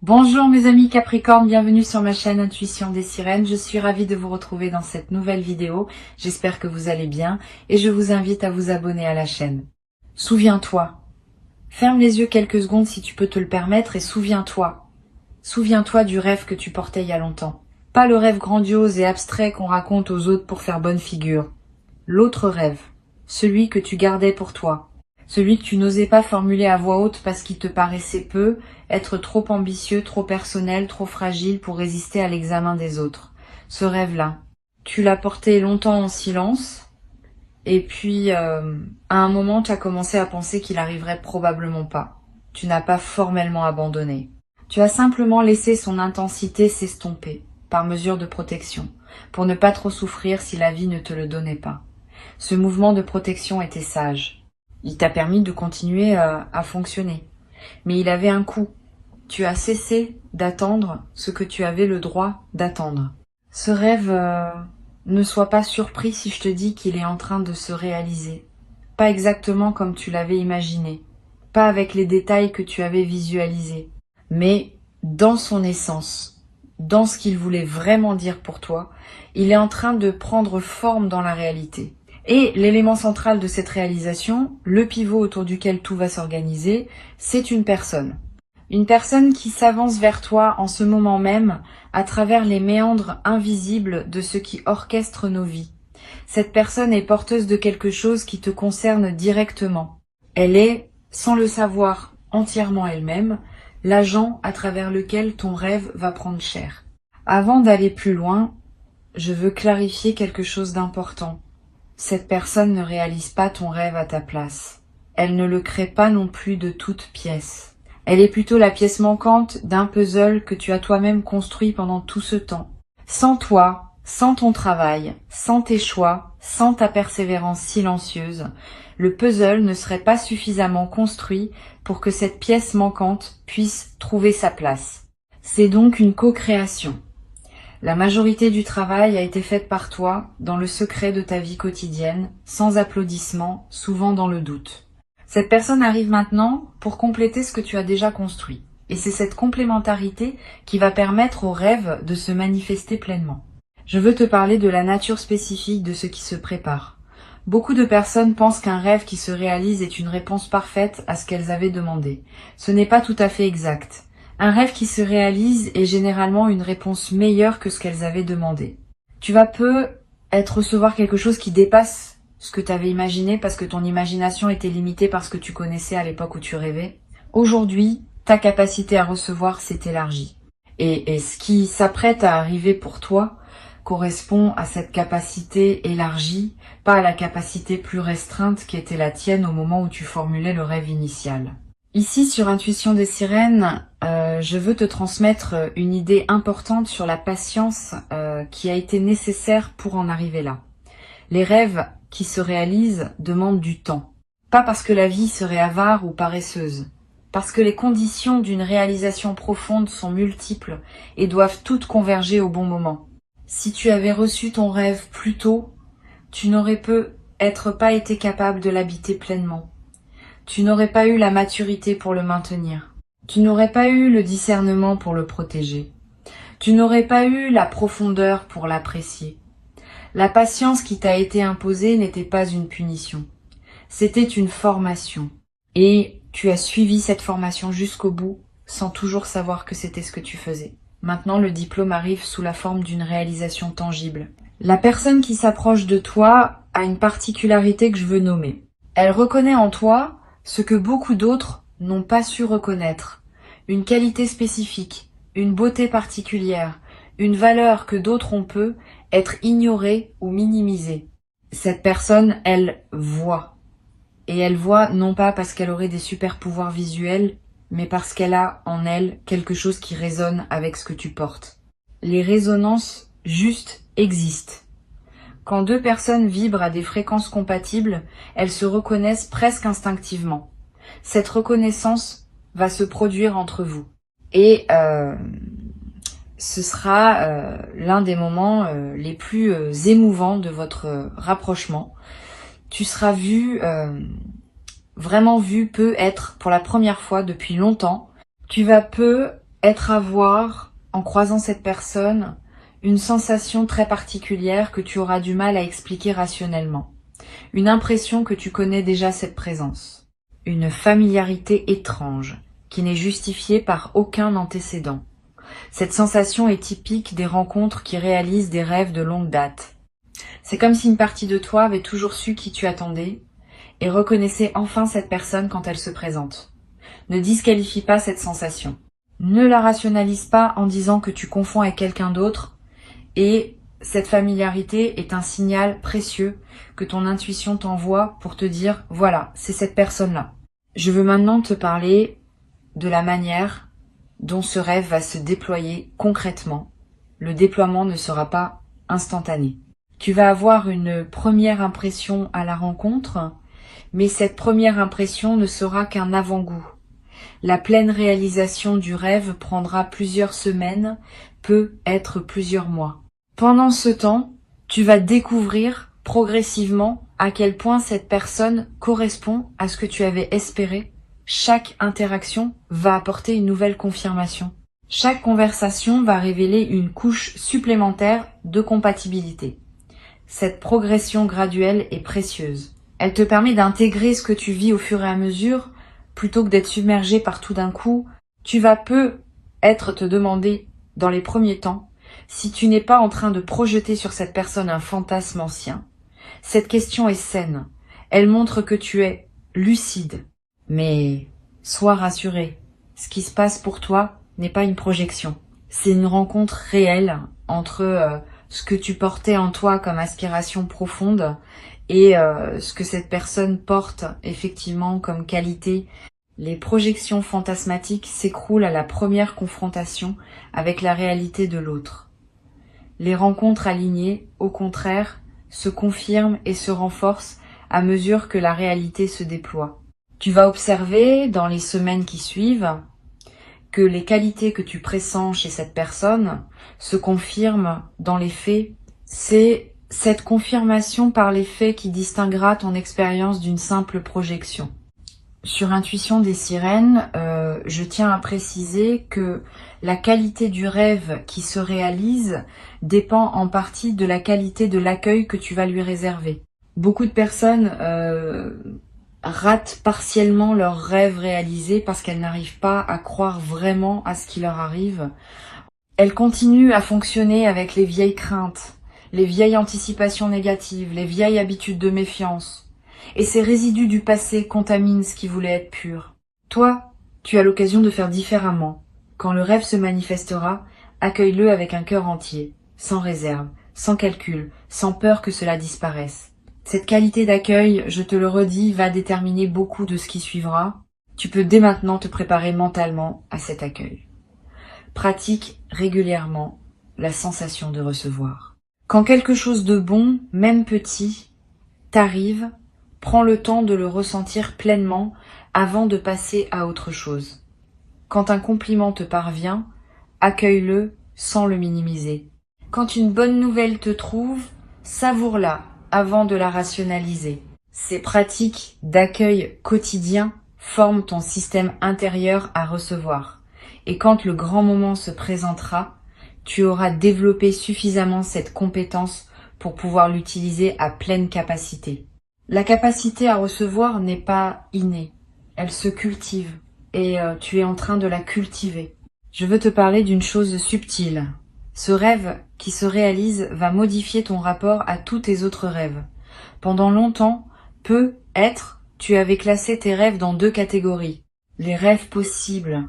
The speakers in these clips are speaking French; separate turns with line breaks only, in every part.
Bonjour mes amis Capricorne, bienvenue sur ma chaîne Intuition des Sirènes. Je suis ravie de vous retrouver dans cette nouvelle vidéo. J'espère que vous allez bien et je vous invite à vous abonner à la chaîne. Souviens-toi. Ferme les yeux quelques secondes si tu peux te le permettre et souviens-toi. Souviens-toi du rêve que tu portais il y a longtemps. Pas le rêve grandiose et abstrait qu'on raconte aux autres pour faire bonne figure. L'autre rêve. Celui que tu gardais pour toi. Celui que tu n'osais pas formuler à voix haute parce qu'il te paraissait peu, être trop ambitieux, trop personnel, trop fragile pour résister à l'examen des autres. Ce rêve-là, tu l'as porté longtemps en silence, et puis à un moment tu as commencé à penser qu'il arriverait probablement pas. Tu n'as pas formellement abandonné. Tu as simplement laissé son intensité s'estomper, par mesure de protection, pour ne pas trop souffrir si la vie ne te le donnait pas. Ce mouvement de protection était sage. Il t'a permis de continuer à fonctionner. Mais il avait un coût. Tu as cessé d'attendre ce que tu avais le droit d'attendre. Ce rêve, ne sois pas surpris si je te dis qu'il est en train de se réaliser. Pas exactement comme tu l'avais imaginé. Pas avec les détails que tu avais visualisés. Mais dans son essence, dans ce qu'il voulait vraiment dire pour toi, il est en train de prendre forme dans la réalité. Et l'élément central de cette réalisation, le pivot autour duquel tout va s'organiser, c'est une personne. Une personne qui s'avance vers toi en ce moment même à travers les méandres invisibles de ce qui orchestre nos vies. Cette personne est porteuse de quelque chose qui te concerne directement. Elle est, sans le savoir entièrement elle-même, l'agent à travers lequel ton rêve va prendre chair. Avant d'aller plus loin, je veux clarifier quelque chose d'important. Cette personne ne réalise pas ton rêve à ta place. Elle ne le crée pas non plus de toutes pièces. Elle est plutôt la pièce manquante d'un puzzle que tu as toi-même construit pendant tout ce temps. Sans toi, sans ton travail, sans tes choix, sans ta persévérance silencieuse, le puzzle ne serait pas suffisamment construit pour que cette pièce manquante puisse trouver sa place. C'est donc une co-création. La majorité du travail a été faite par toi, dans le secret de ta vie quotidienne, sans applaudissements, souvent dans le doute. Cette personne arrive maintenant pour compléter ce que tu as déjà construit. Et c'est cette complémentarité qui va permettre au rêve de se manifester pleinement. Je veux te parler de la nature spécifique de ce qui se prépare. Beaucoup de personnes pensent qu'un rêve qui se réalise est une réponse parfaite à ce qu'elles avaient demandé. Ce n'est pas tout à fait exact. Un rêve qui se réalise est généralement une réponse meilleure que ce qu'elles avaient demandé. Tu vas peut-être recevoir quelque chose qui dépasse ce que tu avais imaginé parce que ton imagination était limitée par ce que tu connaissais à l'époque où tu rêvais. Aujourd'hui, ta capacité à recevoir s'est élargie. Et ce qui s'apprête à arriver pour toi correspond à cette capacité élargie, pas à la capacité plus restreinte qui était la tienne au moment où tu formulais le rêve initial. Ici, sur Intuition des Sirènes, je veux te transmettre une idée importante sur la patience qui a été nécessaire pour en arriver là. Les rêves qui se réalisent demandent du temps. Pas parce que la vie serait avare ou paresseuse, parce que les conditions d'une réalisation profonde sont multiples et doivent toutes converger au bon moment. Si tu avais reçu ton rêve plus tôt, tu n'aurais peut-être pas été capable de l'habiter pleinement. Tu n'aurais pas eu la maturité pour le maintenir. Tu n'aurais pas eu le discernement pour le protéger. Tu n'aurais pas eu la profondeur pour l'apprécier. La patience qui t'a été imposée n'était pas une punition. C'était une formation. Et tu as suivi cette formation jusqu'au bout, sans toujours savoir que c'était ce que tu faisais. Maintenant, le diplôme arrive sous la forme d'une réalisation tangible. La personne qui s'approche de toi a une particularité que je veux nommer. Elle reconnaît en toi ce que beaucoup d'autres n'ont pas su reconnaître. Une qualité spécifique, une beauté particulière, une valeur que d'autres ont peu être ignorée ou minimisée. Cette personne, elle voit. Et elle voit non pas parce qu'elle aurait des super pouvoirs visuels, mais parce qu'elle a en elle quelque chose qui résonne avec ce que tu portes. Les résonances justes existent. Quand deux personnes vibrent à des fréquences compatibles, elles se reconnaissent presque instinctivement. Cette reconnaissance va se produire entre vous. Et ce sera l'un des moments les plus émouvants de votre rapprochement. Tu seras vraiment vu peut-être pour la première fois depuis longtemps. Tu vas être à voir, en croisant cette personne, une sensation très particulière que tu auras du mal à expliquer rationnellement. Une impression que tu connais déjà cette présence. Une familiarité étrange, qui n'est justifiée par aucun antécédent. Cette sensation est typique des rencontres qui réalisent des rêves de longue date. C'est comme si une partie de toi avait toujours su qui tu attendais et reconnaissait enfin cette personne quand elle se présente. Ne disqualifie pas cette sensation. Ne la rationalise pas en disant que tu confonds avec quelqu'un d'autre et cette familiarité est un signal précieux que ton intuition t'envoie pour te dire « Voilà, c'est cette personne-là ». Je veux maintenant te parler de la manière dont ce rêve va se déployer concrètement. Le déploiement ne sera pas instantané. Tu vas avoir une première impression à la rencontre, mais cette première impression ne sera qu'un avant-goût. La pleine réalisation du rêve prendra plusieurs semaines, peut être plusieurs mois. Pendant ce temps, tu vas découvrir progressivement à quel point cette personne correspond à ce que tu avais espéré. Chaque interaction va apporter une nouvelle confirmation. Chaque conversation va révéler une couche supplémentaire de compatibilité. Cette progression graduelle est précieuse. Elle te permet d'intégrer ce que tu vis au fur et à mesure, plutôt que d'être submergé par tout d'un coup. Tu vas peut-être te demander, dans les premiers temps, si tu n'es pas en train de projeter sur cette personne un fantasme ancien. Cette question est saine. Elle montre que tu es lucide. Mais sois rassuré, ce qui se passe pour toi n'est pas une projection. C'est une rencontre réelle entre ce que tu portais en toi comme aspiration profonde et ce que cette personne porte effectivement comme qualité. Les projections fantasmatiques s'écroulent à la première confrontation avec la réalité de l'autre. Les rencontres alignées, au contraire, se confirment et se renforcent à mesure que la réalité se déploie. Tu vas observer, dans les semaines qui suivent, que les qualités que tu pressens chez cette personne se confirment dans les faits. C'est cette confirmation par les faits qui distinguera ton expérience d'une simple projection. Sur Intuition des sirènes, je tiens à préciser que la qualité du rêve qui se réalise dépend en partie de la qualité de l'accueil que tu vas lui réserver. Beaucoup de personnes ratent partiellement leurs rêves réalisés parce qu'elles n'arrivent pas à croire vraiment à ce qui leur arrive. Elles continuent à fonctionner avec les vieilles craintes, les vieilles anticipations négatives, les vieilles habitudes de méfiance. Et ces résidus du passé contaminent ce qui voulait être pur. Toi, tu as l'occasion de faire différemment. Quand le rêve se manifestera, accueille-le avec un cœur entier, sans réserve, sans calcul, sans peur que cela disparaisse. Cette qualité d'accueil, je te le redis, va déterminer beaucoup de ce qui suivra. Tu peux dès maintenant te préparer mentalement à cet accueil. Pratique régulièrement la sensation de recevoir. Quand quelque chose de bon, même petit, t'arrive, prends le temps de le ressentir pleinement avant de passer à autre chose. Quand un compliment te parvient, accueille-le sans le minimiser. Quand une bonne nouvelle te trouve, savoure-la avant de la rationaliser. Ces pratiques d'accueil quotidien forment ton système intérieur à recevoir. Et quand le grand moment se présentera, tu auras développé suffisamment cette compétence pour pouvoir l'utiliser à pleine capacité. La capacité à recevoir n'est pas innée, elle se cultive et tu es en train de la cultiver. Je veux te parler d'une chose subtile. Ce rêve qui se réalise va modifier ton rapport à tous tes autres rêves. Pendant longtemps, peut-être, tu avais classé tes rêves dans deux catégories. Les rêves possibles,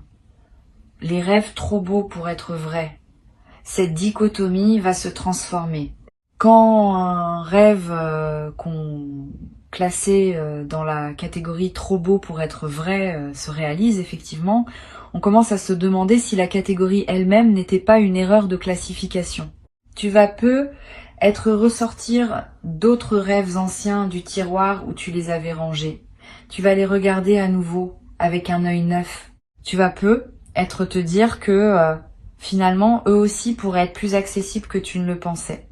les rêves trop beaux pour être vrais. Cette dichotomie va se transformer. Quand un rêve qu'on classait dans la catégorie trop beau pour être vrai se réalise effectivement, on commence à se demander si la catégorie elle-même n'était pas une erreur de classification. Tu vas être ressortir d'autres rêves anciens du tiroir où tu les avais rangés. Tu vas les regarder à nouveau avec un œil neuf. Tu vas être te dire que finalement eux aussi pourraient être plus accessibles que tu ne le pensais.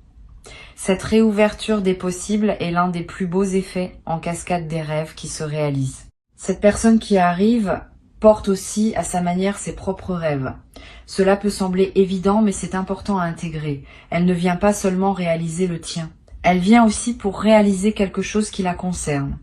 Cette réouverture des possibles est l'un des plus beaux effets en cascade des rêves qui se réalisent. Cette personne qui arrive porte aussi à sa manière ses propres rêves. Cela peut sembler évident, mais c'est important à intégrer. Elle ne vient pas seulement réaliser le tien. Elle vient aussi pour réaliser quelque chose qui la concerne.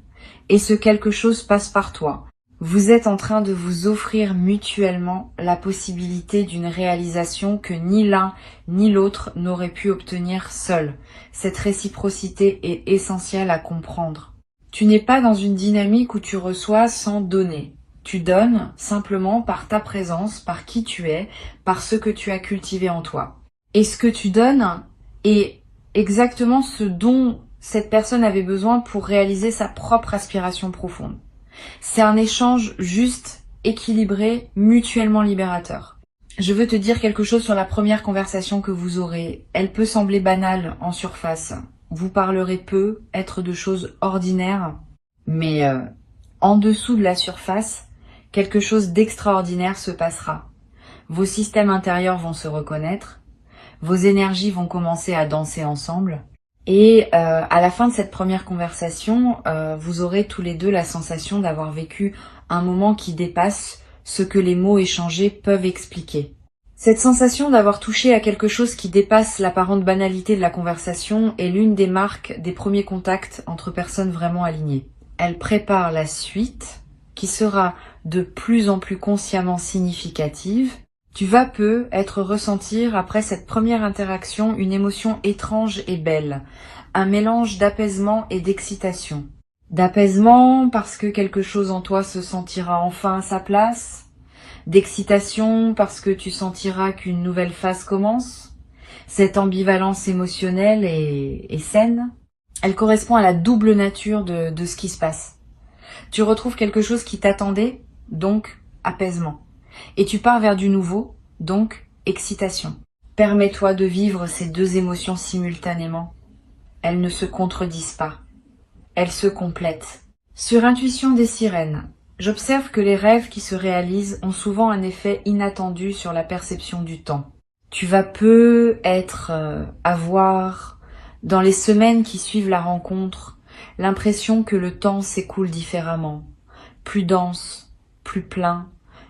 Et ce quelque chose passe par toi. Vous êtes en train de vous offrir mutuellement la possibilité d'une réalisation que ni l'un ni l'autre n'aurait pu obtenir seul. Cette réciprocité est essentielle à comprendre. Tu n'es pas dans une dynamique où tu reçois sans donner. Tu donnes simplement par ta présence, par qui tu es, par ce que tu as cultivé en toi. Et ce que tu donnes est exactement ce dont cette personne avait besoin pour réaliser sa propre aspiration profonde. C'est un échange juste, équilibré, mutuellement libérateur. Je veux te dire quelque chose sur la première conversation que vous aurez. Elle peut sembler banale en surface. Vous parlerez peu, être de choses ordinaires, mais en dessous de la surface, quelque chose d'extraordinaire se passera. Vos systèmes intérieurs vont se reconnaître, vos énergies vont commencer à danser ensemble, et à la fin de cette première conversation, vous aurez tous les deux la sensation d'avoir vécu un moment qui dépasse ce que les mots échangés peuvent expliquer. Cette sensation d'avoir touché à quelque chose qui dépasse l'apparente banalité de la conversation est l'une des marques des premiers contacts entre personnes vraiment alignées. Elle prépare la suite, qui sera de plus en plus consciemment significative. Tu vas peu être ressentir après cette première interaction une émotion étrange et belle, un mélange d'apaisement et d'excitation. D'apaisement parce que quelque chose en toi se sentira enfin à sa place, d'excitation parce que tu sentiras qu'une nouvelle phase commence. Cette ambivalence émotionnelle est saine. Elle correspond à la double nature de ce qui se passe. Tu retrouves quelque chose qui t'attendait, donc apaisement. Et tu pars vers du nouveau, donc excitation. Permets-toi de vivre ces deux émotions simultanément. Elles ne se contredisent pas. Elles se complètent. Sur Intuition des sirènes, j'observe que les rêves qui se réalisent ont souvent un effet inattendu sur la perception du temps. Tu vas peu avoir, dans les semaines qui suivent la rencontre, l'impression que le temps s'écoule différemment, plus dense, plus plein,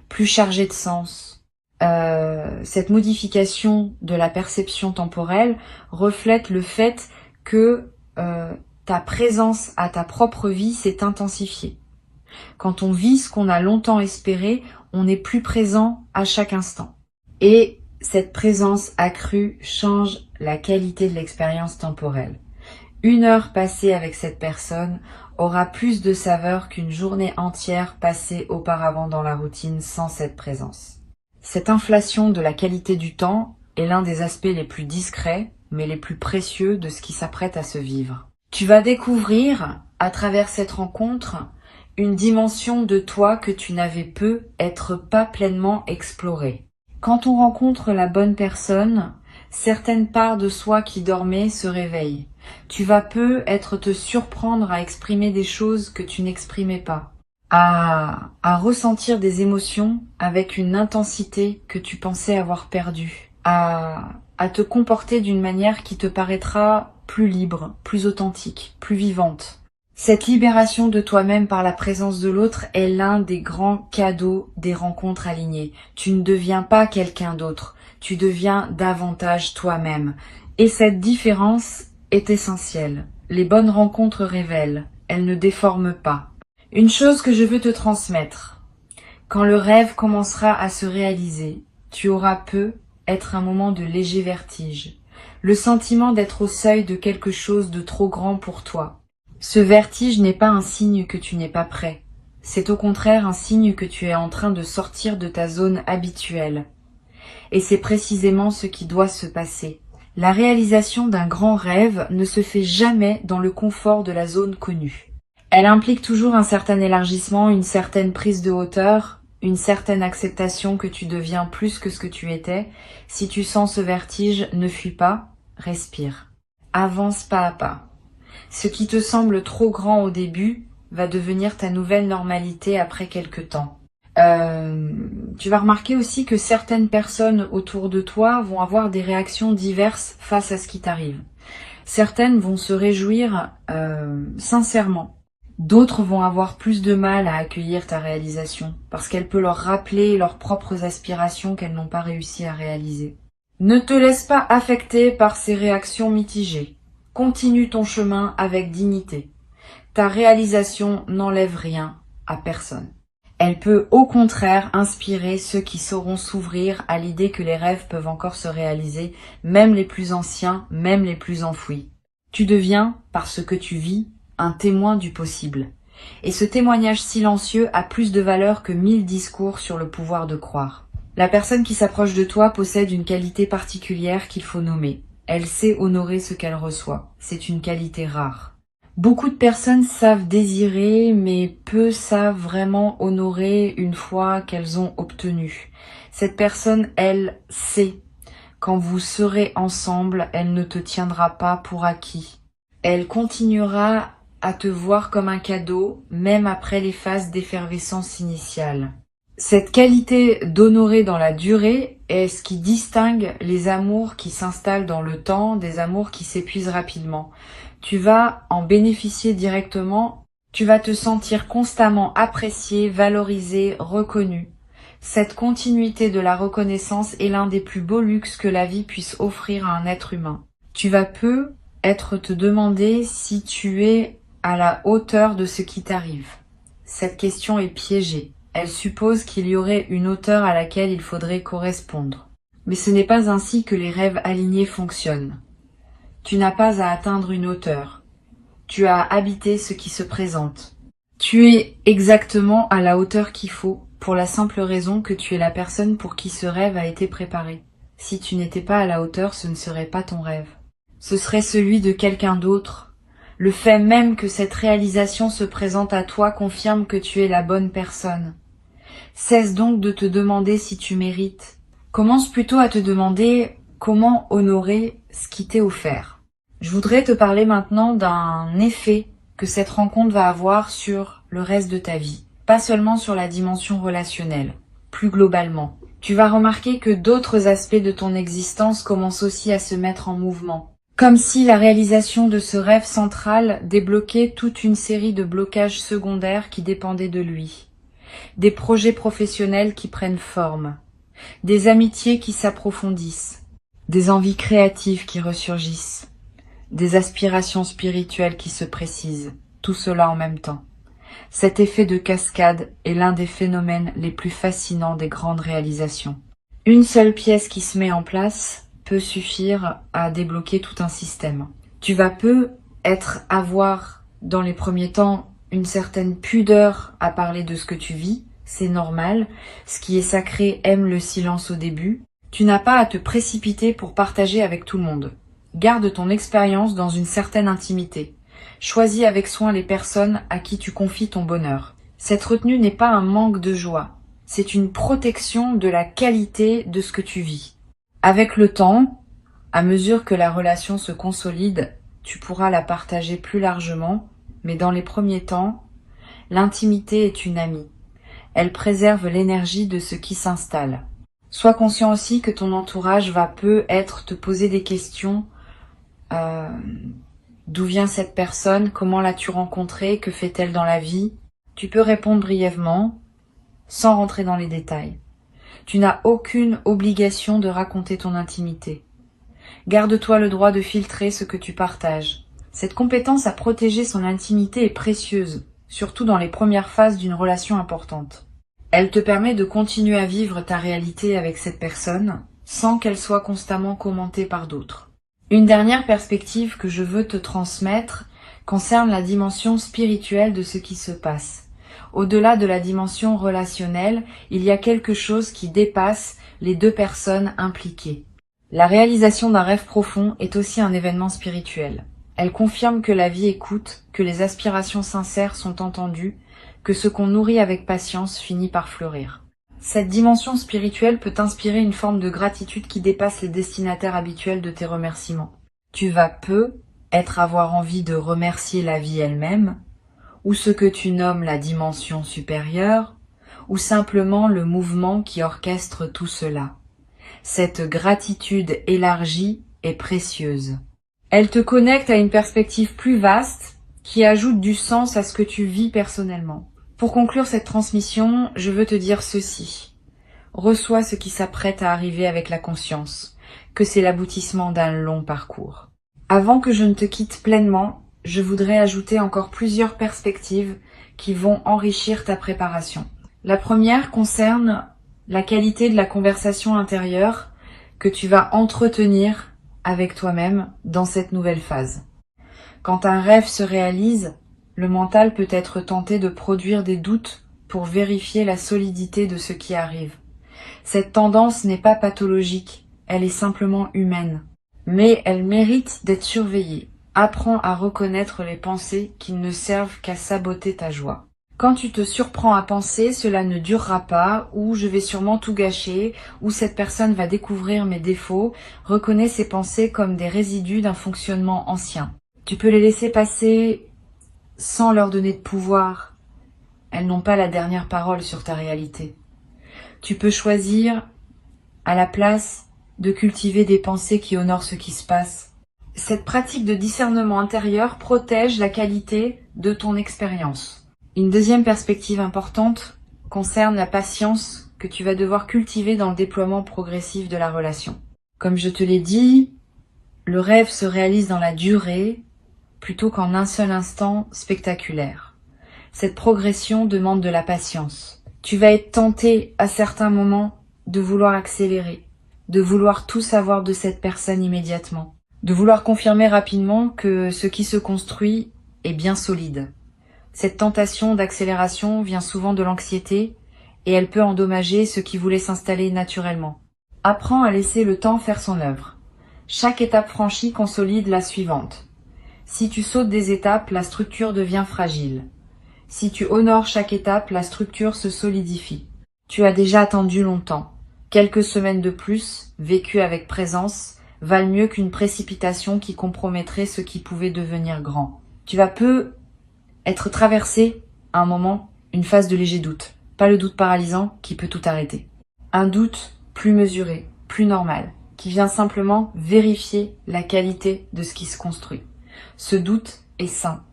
plus chargé de sens. Cette modification de la perception temporelle reflète le fait que ta présence à ta propre vie s'est intensifiée. Quand on vit ce qu'on a longtemps espéré, on est plus présent à chaque instant. Et cette présence accrue change la qualité de l'expérience temporelle. 1 heure passée avec cette personne aura plus de saveur qu'une journée entière passée auparavant dans la routine sans cette présence. Cette inflation de la qualité du temps est l'un des aspects les plus discrets, mais les plus précieux de ce qui s'apprête à se vivre. Tu vas découvrir, à travers cette rencontre, une dimension de toi que tu n'avais pu être pas pleinement explorée. Quand on rencontre la bonne personne, certaines parts de soi qui dormaient se réveillent. Tu vas peu te surprendre à exprimer des choses que tu n'exprimais pas, à ressentir des émotions avec une intensité que tu pensais avoir perdue, à te comporter d'une manière qui te paraîtra plus libre, plus authentique, plus vivante. Cette libération de toi-même par la présence de l'autre est l'un des grands cadeaux des rencontres alignées. Tu ne deviens pas quelqu'un d'autre, tu deviens davantage toi-même. Et cette différence est essentielle. Les bonnes rencontres révèlent, elles ne déforment pas. Une chose que je veux te transmettre, quand le rêve commencera à se réaliser, tu auras peu être un moment de léger vertige, le sentiment d'être au seuil de quelque chose de trop grand pour toi. Ce vertige n'est pas un signe que tu n'es pas prêt, c'est au contraire un signe que tu es en train de sortir de ta zone habituelle. Et c'est précisément ce qui doit se passer. La réalisation d'un grand rêve ne se fait jamais dans le confort de la zone connue. Elle implique toujours un certain élargissement, une certaine prise de hauteur, une certaine acceptation que tu deviens plus que ce que tu étais. Si tu sens ce vertige, ne fuis pas, respire. Avance pas à pas. Ce qui te semble trop grand au début va devenir ta nouvelle normalité après quelque temps. Tu vas remarquer aussi que certaines personnes autour de toi vont avoir des réactions diverses face à ce qui t'arrive. Certaines vont se réjouir sincèrement. D'autres vont avoir plus de mal à accueillir ta réalisation, parce qu'elle peut leur rappeler leurs propres aspirations qu'elles n'ont pas réussi à réaliser. Ne te laisse pas affecter par ces réactions mitigées. Continue ton chemin avec dignité. Ta réalisation n'enlève rien à personne. Elle peut au contraire inspirer ceux qui sauront s'ouvrir à l'idée que les rêves peuvent encore se réaliser, même les plus anciens, même les plus enfouis. Tu deviens, par ce que tu vis, un témoin du possible. Et ce témoignage silencieux a plus de valeur que 1000 discours sur le pouvoir de croire. La personne qui s'approche de toi possède une qualité particulière qu'il faut nommer. Elle sait honorer ce qu'elle reçoit. C'est une qualité rare. Beaucoup de personnes savent désirer, mais peu savent vraiment honorer une fois qu'elles ont obtenu. Cette personne, elle sait. Quand vous serez ensemble, elle ne te tiendra pas pour acquis. Elle continuera à te voir comme un cadeau, même après les phases d'effervescence initiale. Cette qualité d'honorer dans la durée est ce qui distingue les amours qui s'installent dans le temps des amours qui s'épuisent rapidement. Tu vas en bénéficier directement, tu vas te sentir constamment apprécié, valorisé, reconnu. Cette continuité de la reconnaissance est l'un des plus beaux luxes que la vie puisse offrir à un être humain. Tu vas peu être te demander si tu es à la hauteur de ce qui t'arrive. Cette question est piégée. Elle suppose qu'il y aurait une hauteur à laquelle il faudrait correspondre. Mais ce n'est pas ainsi que les rêves alignés fonctionnent. Tu n'as pas à atteindre une hauteur. Tu as à habiter ce qui se présente. Tu es exactement à la hauteur qu'il faut, pour la simple raison que tu es la personne pour qui ce rêve a été préparé. Si tu n'étais pas à la hauteur, ce ne serait pas ton rêve. Ce serait celui de quelqu'un d'autre. Le fait même que cette réalisation se présente à toi confirme que tu es la bonne personne. Cesse donc de te demander si tu mérites. Commence plutôt à te demander comment honorer ce qui t'est offert. Je voudrais te parler maintenant d'un effet que cette rencontre va avoir sur le reste de ta vie. Pas seulement sur la dimension relationnelle, plus globalement. Tu vas remarquer que d'autres aspects de ton existence commencent aussi à se mettre en mouvement. Comme si la réalisation de ce rêve central débloquait toute une série de blocages secondaires qui dépendaient de lui. Des projets professionnels qui prennent forme, des amitiés qui s'approfondissent, des envies créatives qui ressurgissent, des aspirations spirituelles qui se précisent, tout cela en même temps. Cet effet de cascade est l'un des phénomènes les plus fascinants des grandes réalisations. Une seule pièce qui se met en place peut suffire à débloquer tout un système. Tu vas avoir dans les premiers temps une certaine pudeur à parler de ce que tu vis, c'est normal. Ce qui est sacré aime le silence au début. Tu n'as pas à te précipiter pour partager avec tout le monde. Garde ton expérience dans une certaine intimité. Choisis avec soin les personnes à qui tu confies ton bonheur. Cette retenue n'est pas un manque de joie, c'est une protection de la qualité de ce que tu vis. Avec le temps, à mesure que la relation se consolide, tu pourras la partager plus largement, mais dans les premiers temps, l'intimité est une amie. Elle préserve l'énergie de ce qui s'installe. Sois conscient aussi que ton entourage va peut-être te poser des questions. D'où vient cette personne? Comment l'as-tu rencontrée? Que fait-elle dans la vie? Tu peux répondre brièvement, sans rentrer dans les détails. Tu n'as aucune obligation de raconter ton intimité. Garde-toi le droit de filtrer ce que tu partages. Cette compétence à protéger son intimité est précieuse, surtout dans les premières phases d'une relation importante. Elle te permet de continuer à vivre ta réalité avec cette personne, sans qu'elle soit constamment commentée par d'autres. Une dernière perspective que je veux te transmettre concerne la dimension spirituelle de ce qui se passe. Au-delà de la dimension relationnelle, il y a quelque chose qui dépasse les deux personnes impliquées. La réalisation d'un rêve profond est aussi un événement spirituel. Elle confirme que la vie écoute, que les aspirations sincères sont entendues, que ce qu'on nourrit avec patience finit par fleurir. Cette dimension spirituelle peut inspirer une forme de gratitude qui dépasse les destinataires habituels de tes remerciements. Tu vas avoir envie de remercier la vie elle-même, ou ce que tu nommes la dimension supérieure, ou simplement le mouvement qui orchestre tout cela. Cette gratitude élargie est précieuse. Elle te connecte à une perspective plus vaste qui ajoute du sens à ce que tu vis personnellement. Pour conclure cette transmission, je veux te dire ceci. Reçois ce qui s'apprête à arriver avec la conscience, que c'est l'aboutissement d'un long parcours. Avant que je ne te quitte pleinement, je voudrais ajouter encore plusieurs perspectives qui vont enrichir ta préparation. La première concerne la qualité de la conversation intérieure que tu vas entretenir avec toi-même dans cette nouvelle phase. Quand un rêve se réalise, le mental peut être tenté de produire des doutes pour vérifier la solidité de ce qui arrive. Cette tendance n'est pas pathologique, elle est simplement humaine. Mais elle mérite d'être surveillée. Apprends à reconnaître les pensées qui ne servent qu'à saboter ta joie. Quand tu te surprends à penser, cela ne durera pas, ou je vais sûrement tout gâcher, ou cette personne va découvrir mes défauts, reconnais ces pensées comme des résidus d'un fonctionnement ancien. Tu peux les laisser passer sans leur donner de pouvoir. Elles n'ont pas la dernière parole sur ta réalité. Tu peux choisir, à la place, de cultiver des pensées qui honorent ce qui se passe. Cette pratique de discernement intérieur protège la qualité de ton expérience. Une deuxième perspective importante concerne la patience que tu vas devoir cultiver dans le déploiement progressif de la relation. Comme je te l'ai dit, le rêve se réalise dans la durée plutôt qu'en un seul instant spectaculaire. Cette progression demande de la patience. Tu vas être tenté à certains moments de vouloir accélérer, de vouloir tout savoir de cette personne immédiatement, de vouloir confirmer rapidement que ce qui se construit est bien solide. Cette tentation d'accélération vient souvent de l'anxiété et elle peut endommager ce qui voulait s'installer naturellement. Apprends à laisser le temps faire son œuvre. Chaque étape franchie consolide la suivante. Si tu sautes des étapes, la structure devient fragile. Si tu honores chaque étape, la structure se solidifie. Tu as déjà attendu longtemps. Quelques semaines de plus, vécues avec présence, valent mieux qu'une précipitation qui compromettrait ce qui pouvait devenir grand. Tu vas peu être traversé, à un moment, une phase de léger doute. Pas le doute paralysant qui peut tout arrêter. Un doute plus mesuré, plus normal, qui vient simplement vérifier la qualité de ce qui se construit. Ce doute est sain.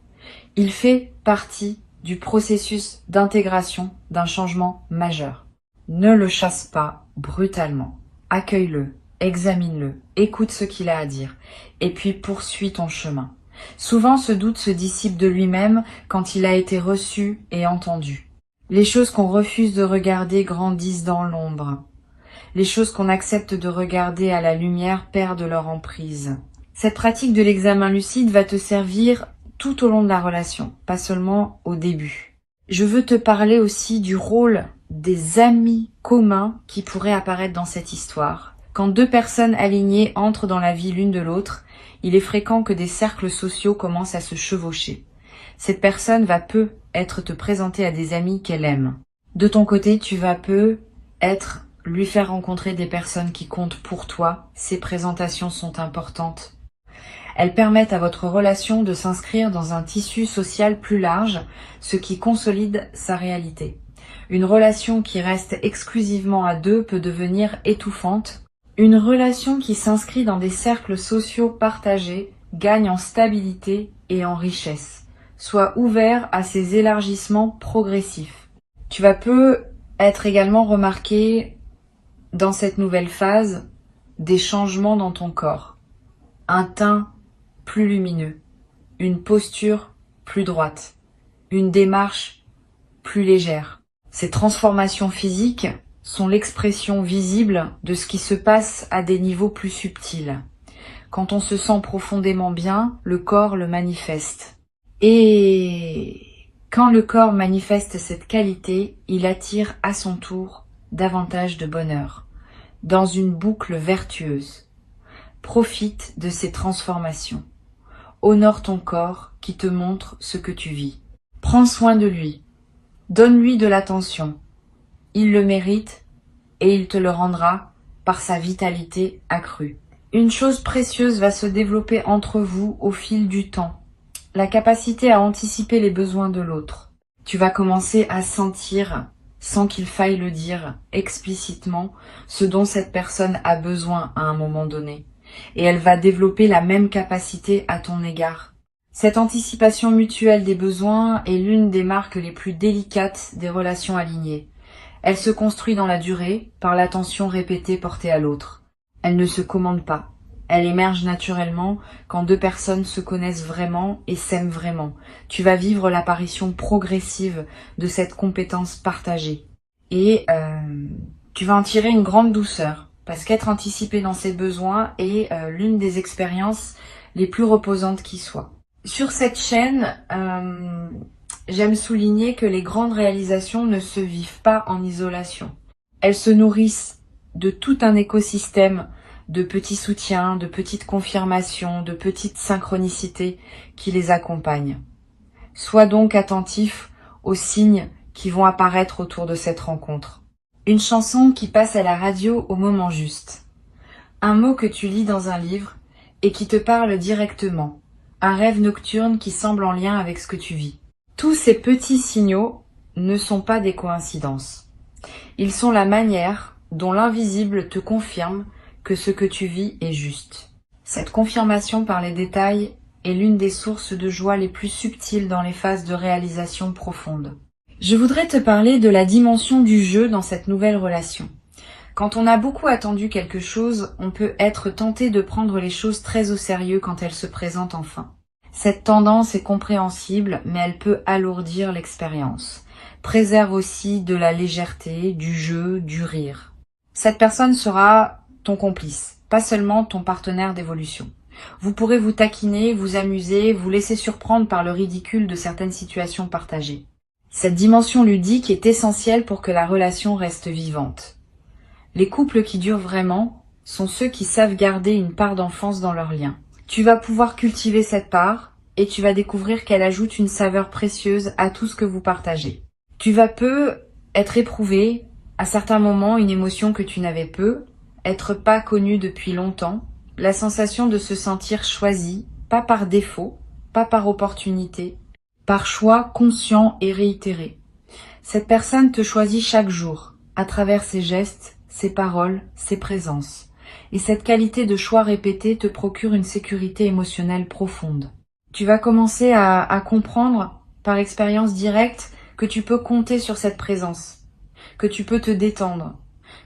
Il fait partie du processus d'intégration d'un changement majeur. Ne le chasse pas brutalement. Accueille-le, examine-le, écoute ce qu'il a à dire, et puis poursuis ton chemin. Souvent, ce doute se dissipe de lui-même quand il a été reçu et entendu. Les choses qu'on refuse de regarder grandissent dans l'ombre. Les choses qu'on accepte de regarder à la lumière perdent leur emprise. Cette pratique de l'examen lucide va te servir tout au long de la relation, pas seulement au début. Je veux te parler aussi du rôle des amis communs qui pourraient apparaître dans cette histoire. Quand deux personnes alignées entrent dans la vie l'une de l'autre, il est fréquent que des cercles sociaux commencent à se chevaucher. Cette personne va peu être te présentée à des amis qu'elle aime. De ton côté, tu vas peu être lui faire rencontrer des personnes qui comptent pour toi. Ces présentations sont importantes. Elles permettent à votre relation de s'inscrire dans un tissu social plus large, ce qui consolide sa réalité. Une relation qui reste exclusivement à deux peut devenir étouffante. Une relation qui s'inscrit dans des cercles sociaux partagés gagne en stabilité et en richesse. Sois ouvert à ces élargissements progressifs. Tu vas peu être également remarqué dans cette nouvelle phase des changements dans ton corps. Un teint plus lumineux, une posture plus droite, une démarche plus légère. Ces transformations physiques sont l'expression visible de ce qui se passe à des niveaux plus subtils. Quand on se sent profondément bien, le corps le manifeste. Et quand le corps manifeste cette qualité, il attire à son tour davantage de bonheur, dans une boucle vertueuse. Profite de ces transformations. Honore ton corps qui te montre ce que tu vis. Prends soin de lui. Donne-lui de l'attention. Il le mérite et il te le rendra par sa vitalité accrue. Une chose précieuse va se développer entre vous au fil du temps. La capacité à anticiper les besoins de l'autre. Tu vas commencer à sentir, sans qu'il faille le dire explicitement, ce dont cette personne a besoin à un moment donné. Et elle va développer la même capacité à ton égard. Cette anticipation mutuelle des besoins est l'une des marques les plus délicates des relations alignées. Elle se construit dans la durée par l'attention répétée portée à l'autre. Elle ne se commande pas. Elle émerge naturellement quand deux personnes se connaissent vraiment et s'aiment vraiment. Tu vas vivre l'apparition progressive de cette compétence partagée. Et tu vas en tirer une grande douceur, parce qu'être anticipé dans ses besoins est l'une des expériences les plus reposantes qui soient. Sur cette chaîne, j'aime souligner que les grandes réalisations ne se vivent pas en isolation. Elles se nourrissent de tout un écosystème de petits soutiens, de petites confirmations, de petites synchronicités qui les accompagnent. Sois donc attentif aux signes qui vont apparaître autour de cette rencontre. Une chanson qui passe à la radio au moment juste. Un mot que tu lis dans un livre et qui te parle directement. Un rêve nocturne qui semble en lien avec ce que tu vis. Tous ces petits signaux ne sont pas des coïncidences. Ils sont la manière dont l'invisible te confirme que ce que tu vis est juste. Cette confirmation par les détails est l'une des sources de joie les plus subtiles dans les phases de réalisation profonde. Je voudrais te parler de la dimension du jeu dans cette nouvelle relation. Quand on a beaucoup attendu quelque chose, on peut être tenté de prendre les choses très au sérieux quand elles se présentent enfin. Cette tendance est compréhensible, mais elle peut alourdir l'expérience. Préserve aussi de la légèreté, du jeu, du rire. Cette personne sera ton complice, pas seulement ton partenaire d'évolution. Vous pourrez vous taquiner, vous amuser, vous laisser surprendre par le ridicule de certaines situations partagées. Cette dimension ludique est essentielle pour que la relation reste vivante. Les couples qui durent vraiment sont ceux qui savent garder une part d'enfance dans leur lien. Tu vas pouvoir cultiver cette part et tu vas découvrir qu'elle ajoute une saveur précieuse à tout ce que vous partagez. Tu vas peu être éprouvé, à certains moments, une émotion que tu n'avais peu, être pas connu depuis longtemps, la sensation de se sentir choisi, pas par défaut, pas par opportunité, par choix conscient et réitéré. Cette personne te choisit chaque jour, à travers ses gestes, ses paroles, ses présences. Et cette qualité de choix répété te procure une sécurité émotionnelle profonde. Tu vas commencer à comprendre, par expérience directe, que tu peux compter sur cette présence, que tu peux te détendre,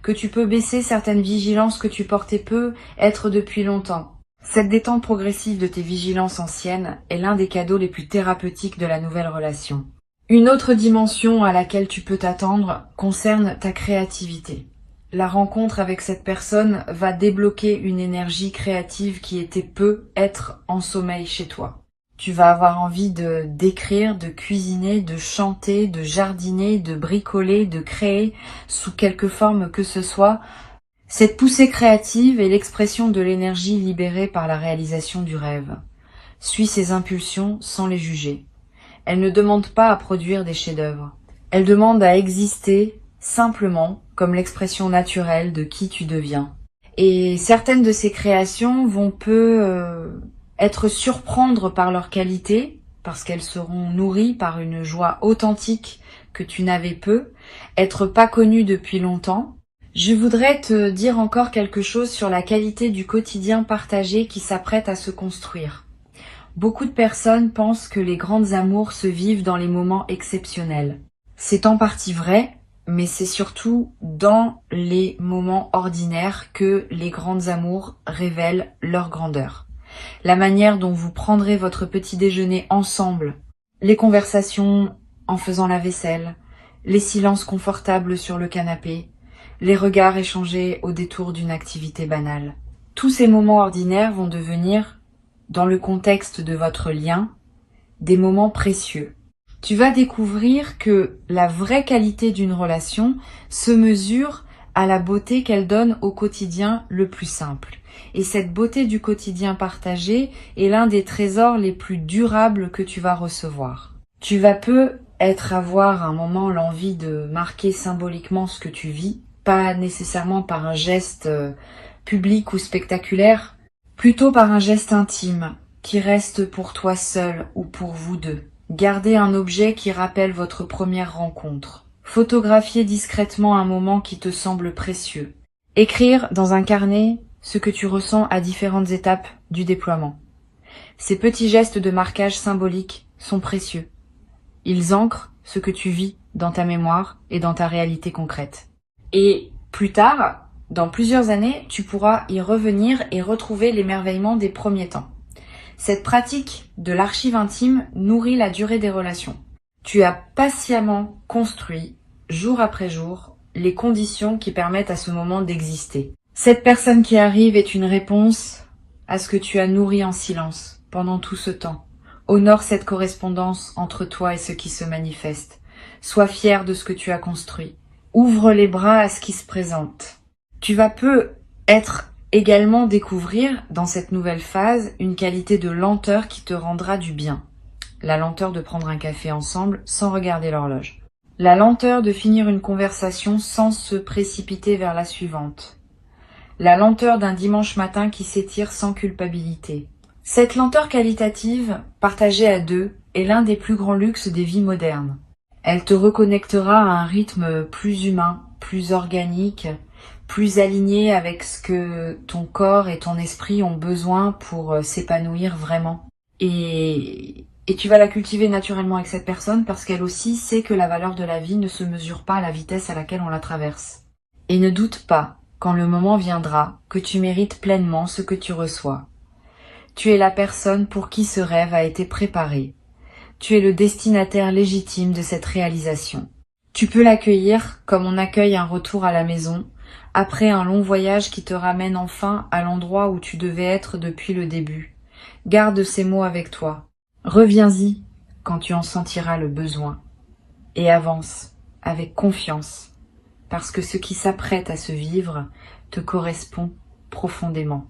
que tu peux baisser certaines vigilances que tu portais peu, être depuis longtemps. Cette détente progressive de tes vigilances anciennes est l'un des cadeaux les plus thérapeutiques de la nouvelle relation. Une autre dimension à laquelle tu peux t'attendre concerne ta créativité. La rencontre avec cette personne va débloquer une énergie créative qui était peu être en sommeil chez toi. Tu vas avoir envie d'écrire, de cuisiner, de chanter, de jardiner, de bricoler, de créer, sous quelque forme que ce soit. Cette poussée créative est l'expression de l'énergie libérée par la réalisation du rêve. Suis ses impulsions sans les juger. Elle ne demande pas à produire des chefs-d'œuvre. Elle demande à exister simplement comme l'expression naturelle de qui tu deviens. Et certaines de ces créations vont être surprendre par leur qualité, parce qu'elles seront nourries par une joie authentique que tu n'avais peu, être pas connues depuis longtemps. Je voudrais te dire encore quelque chose sur la qualité du quotidien partagé qui s'apprête à se construire. Beaucoup de personnes pensent que les grandes amours se vivent dans les moments exceptionnels. C'est en partie vrai, mais c'est surtout dans les moments ordinaires que les grandes amours révèlent leur grandeur. La manière dont vous prendrez votre petit déjeuner ensemble, les conversations en faisant la vaisselle, les silences confortables sur le canapé, les regards échangés au détour d'une activité banale. Tous ces moments ordinaires vont devenir, dans le contexte de votre lien, des moments précieux. Tu vas découvrir que la vraie qualité d'une relation se mesure à la beauté qu'elle donne au quotidien le plus simple. Et cette beauté du quotidien partagé est l'un des trésors les plus durables que tu vas recevoir. Tu vas avoir un moment l'envie de marquer symboliquement ce que tu vis, pas nécessairement par un geste public ou spectaculaire, plutôt par un geste intime qui reste pour toi seul ou pour vous deux. Gardez un objet qui rappelle votre première rencontre. Photographiez discrètement un moment qui te semble précieux. Écrire dans un carnet ce que tu ressens à différentes étapes du déploiement. Ces petits gestes de marquage symbolique sont précieux. Ils ancrent ce que tu vis dans ta mémoire et dans ta réalité concrète. Et plus tard, dans plusieurs années, tu pourras y revenir et retrouver l'émerveillement des premiers temps. Cette pratique de l'archive intime nourrit la durée des relations. Tu as patiemment construit, jour après jour, les conditions qui permettent à ce moment d'exister. Cette personne qui arrive est une réponse à ce que tu as nourri en silence pendant tout ce temps. Honore cette correspondance entre toi et ce qui se manifeste. Sois fier de ce que tu as construit. Ouvre les bras à ce qui se présente. Tu vas peut-être également découvrir dans cette nouvelle phase une qualité de lenteur qui te rendra du bien. La lenteur de prendre un café ensemble sans regarder l'horloge. La lenteur de finir une conversation sans se précipiter vers la suivante. La lenteur d'un dimanche matin qui s'étire sans culpabilité. Cette lenteur qualitative, partagée à deux, est l'un des plus grands luxes des vies modernes. Elle te reconnectera à un rythme plus humain, plus organique, plus aligné avec ce que ton corps et ton esprit ont besoin pour s'épanouir vraiment. Et tu vas la cultiver naturellement avec cette personne parce qu'elle aussi sait que la valeur de la vie ne se mesure pas à la vitesse à laquelle on la traverse. Et ne doute pas, quand le moment viendra, que tu mérites pleinement ce que tu reçois. Tu es la personne pour qui ce rêve a été préparé. Tu es le destinataire légitime de cette réalisation. Tu peux l'accueillir comme on accueille un retour à la maison, après un long voyage qui te ramène enfin à l'endroit où tu devais être depuis le début. Garde ces mots avec toi. Reviens-y quand tu en sentiras le besoin. Et avance avec confiance, parce que ce qui s'apprête à se vivre te correspond profondément.